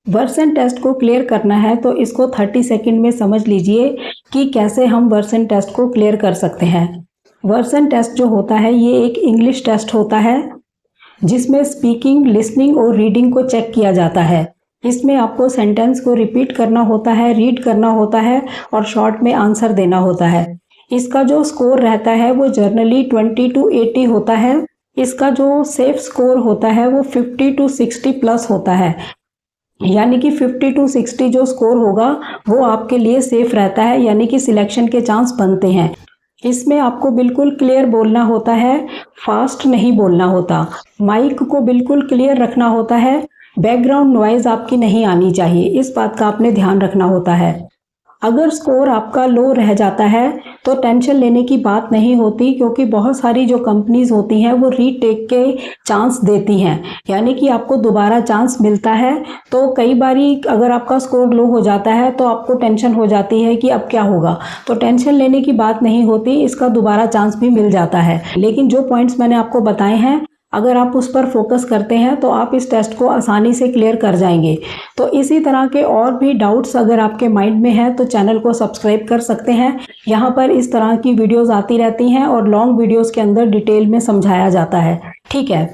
Version test को clear करना है तो इसको 30 सेकंड में समझ लीजिए कि कैसे हम वर्सन टेस्ट को क्लियर कर सकते हैं। वर्सन टेस्ट जो होता है ये एक इंग्लिश टेस्ट होता है जिसमें स्पीकिंग, लिसनिंग और रीडिंग को चेक किया जाता है। इसमें आपको सेंटेंस को रिपीट करना होता है, रीड करना होता है और शॉर्ट में आंसर देना होता है। इसका जो स्कोर रहता है वो जनरली 20 to 80 होता है। इसका जो सेफ स्कोर होता है वो 50 to 60 प्लस होता है, यानी कि 50 to 60 जो स्कोर होगा वो आपके लिए सेफ रहता है, यानी कि सिलेक्शन के चांस बनते हैं। इसमें आपको बिल्कुल क्लियर बोलना होता है, फास्ट नहीं बोलना होता, माइक को बिल्कुल क्लियर रखना होता है, बैकग्राउंड नॉइज आपकी नहीं आनी चाहिए, इस बात का आपने ध्यान रखना होता है। अगर स्कोर आपका लो रह जाता है तो टेंशन लेने की बात नहीं होती, क्योंकि बहुत सारी जो कंपनीज होती हैं वो रीटेक के चांस देती हैं, यानी कि आपको दोबारा चांस मिलता है। तो कई बारी अगर आपका स्कोर लो हो जाता है तो आपको टेंशन हो जाती है कि अब क्या होगा, तो टेंशन लेने की बात नहीं होती, इसका दोबारा चांस भी मिल जाता है। लेकिन जो पॉइंट्स मैंने आपको बताए हैं, अगर आप उस पर फोकस करते हैं तो आप इस टेस्ट को आसानी से क्लियर कर जाएंगे। तो इसी तरह के और भी डाउट्स अगर आपके माइंड में हैं तो चैनल को सब्सक्राइब कर सकते हैं। यहाँ पर इस तरह की वीडियोस आती रहती हैं और लॉन्ग वीडियोस के अंदर डिटेल में समझाया जाता है। ठीक है।